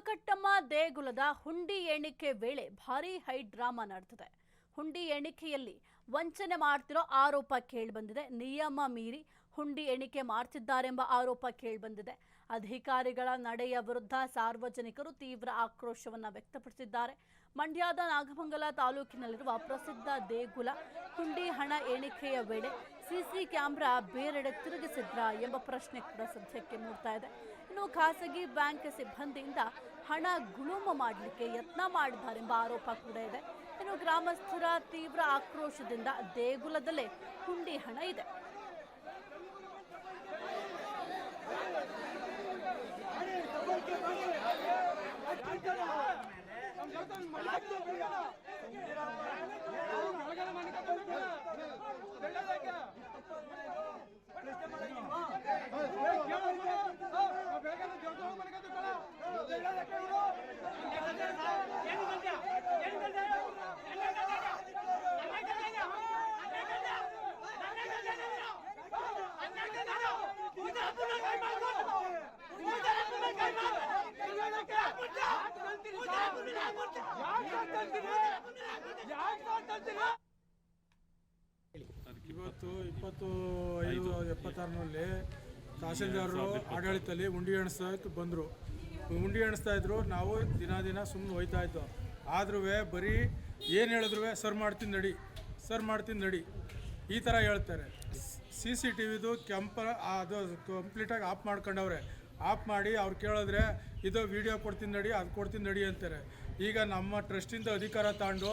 ಮುಲಕಟ್ಟಮ್ಮ ದೇಗುಲದ ಹುಂಡಿ ಎಣಿಕೆ ವೇಳೆ ಭಾರೀ ಹೈ ಡ್ರಾಮಾ ನಡೆದಿದೆ. ಹುಂಡಿ ಎಣಿಕೆಯಲ್ಲಿ ವಂಚನೆ ಮಾಡ್ತಿರೋ ಆರೋಪ ಕೇಳಿಬಂದಿದೆ. ನಿಯಮ ಮೀರಿ ಹುಂಡಿ ಎಣಿಕೆ ಮಾಡ್ತಿದ್ದಾರೆಂಬ ಆರೋಪ ಕೇಳಿಬಂದಿದೆ. ಅಧಿಕಾರಿಗಳ ನಡೆಯ ವಿರುದ್ಧ ಸಾರ್ವಜನಿಕರು ತೀವ್ರ ಆಕ್ರೋಶವನ್ನು ವ್ಯಕ್ತಪಡಿಸಿದ್ದಾರೆ. ಮಂಡ್ಯದ ನಾಗಮಂಗಲ ತಾಲೂಕಿನಲ್ಲಿರುವ ಪ್ರಸಿದ್ಧ ದೇಗುಲ ಹುಂಡಿ ಹಣ ಎಣಿಕೆಯ ವೇಳೆ ಸಿಸಿ ಕ್ಯಾಮೆರಾ ಬೇರೆಡೆ ತಿರುಗಿಸಿದ್ರಾ ಎಂಬ ಪ್ರಶ್ನೆ ಕೂಡ ಸದ್ಯಕ್ಕೆ ಮೂಡ್ತಾ ಇದೆ. ಇನ್ನು ಖಾಸಗಿ ಬ್ಯಾಂಕ್ ಸಿಬ್ಬಂದಿಯಿಂದ ಹಣ ಗುಳುಮ ಮಾಡಲಿಕ್ಕೆ ಯತ್ನ ಮಾಡಿದ್ದಾರೆಂಬ ಆರೋಪ ಕೂಡ ಇದೆ. ಇನ್ನು ಗ್ರಾಮಸ್ಥರ ತೀವ್ರ ಆಕ್ರೋಶದಿಂದ ದೇಗುಲದಲ್ಲೇ ಹುಂಡಿ ಹಣ ಇದೆ. ಇವತ್ತು 25/76ನಲ್ಲಿ ತಹಸೀಲ್ದಾರರು ಆಡಳಿತದಲ್ಲಿ ಉಂಡಿ ಎಣಿಸ್ತಾ ಬಂದರು. ಉಂಡಿ ಎಣಿಸ್ತಾ ಇದ್ರು. ನಾವು ದಿನ ಸುಮ್ಮನೆ ಹೋಯ್ತಾ ಇದ್ದೋ. ಆದ್ರೂ ಬರೀ ಏನು ಹೇಳಿದ್ರು ಸರ್ ಮಾಡ್ತೀನಿ ನಡಿ ಈ ಥರ ಹೇಳ್ತಾರೆ. CCTVದು ಅದು ಕಂಪ್ಲೀಟಾಗಿ ಆಫ್ ಮಾಡ್ಕೊಂಡವ್ರೆ. ಆಫ್ ಮಾಡಿ ಅವ್ರು ಕೇಳಿದ್ರೆ ಇದು ವಿಡಿಯೋ ಕೊಡ್ತೀನಿ ನಡಿ, ಅದು ಕೊಡ್ತೀನಿ ನಡಿ ಅಂತಾರೆ. ಈಗ ನಮ್ಮ ಟ್ರಸ್ಟಿಂದ ಅಧಿಕಾರ ತಗೊಂಡು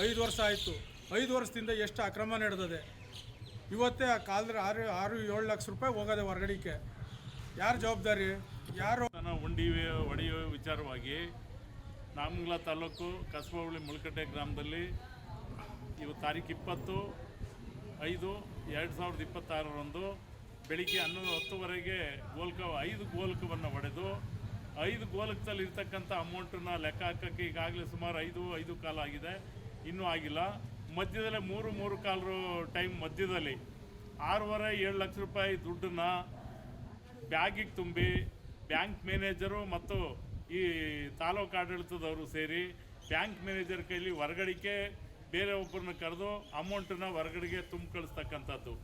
5 ವರ್ಷ ಆಯಿತು. 5 ವರ್ಷದಿಂದ ಎಷ್ಟು ಅಕ್ರಮ ನಡೆದಿದೆ. ಇವತ್ತೇ ಆ ಕಾಲದಲ್ಲಿ 6-7 ಲಕ್ಷ ರೂಪಾಯಿ ಹೋಗೋದೆ ಹೊರಗಡೆಗೆ. ಯಾರು ಜವಾಬ್ದಾರಿ? ಯಾರು ಹುಂಡಿ ಹೊಡೆಯುವ ವಿಚಾರವಾಗಿ ನಾಗಮಂಗಲ ತಾಲೂಕು ಕಸಬಾ ಹೋಬಳಿ ಮುಲಕಟ್ಟೆ ಗ್ರಾಮದಲ್ಲಿ ಇವತ್ತು ತಾರೀಕು 20/5/2026ರಂದು ಬೆಳಿಗ್ಗೆ 11:10ವರೆಗೆ 5 ಗೋಲಕವನ್ನು ಹೊಡೆದು 5 ಗೋಲಕದಲ್ಲಿ ಇರ್ತಕ್ಕಂಥ ಅಮೌಂಟನ್ನು ಲೆಕ್ಕ ಹಾಕೋಕ್ಕೆ ಈಗಾಗಲೇ ಸುಮಾರು 5 ಕಾಲ ಆಗಿದೆ, ಇನ್ನೂ ಆಗಿಲ್ಲ. ಮಧ್ಯದಲ್ಲೇ 3 ಕಾಲು ಟೈಮ್ ಮಧ್ಯದಲ್ಲಿ 6.5-7 ಲಕ್ಷ ರೂಪಾಯಿ ದುಡ್ಡನ್ನು ಬ್ಯಾಗಿಗೆ ತುಂಬಿ ಬ್ಯಾಂಕ್ ಮ್ಯಾನೇಜರು ಮತ್ತು ಈ ತಾಲೂಕು ಆಡಳಿತದವರು ಸೇರಿ ಬ್ಯಾಂಕ್ ಮ್ಯಾನೇಜರ್ ಕೈಲಿ ಹೊರಗಡೆಗೆ ಬೇರೆ ಒಬ್ಬರನ್ನ ಕರೆದು ಅಮೌಂಟನ್ನು ಹೊರಗಡೆಗೆ ತುಂಬ ಕಳಿಸ್ತಕ್ಕಂಥದ್ದು.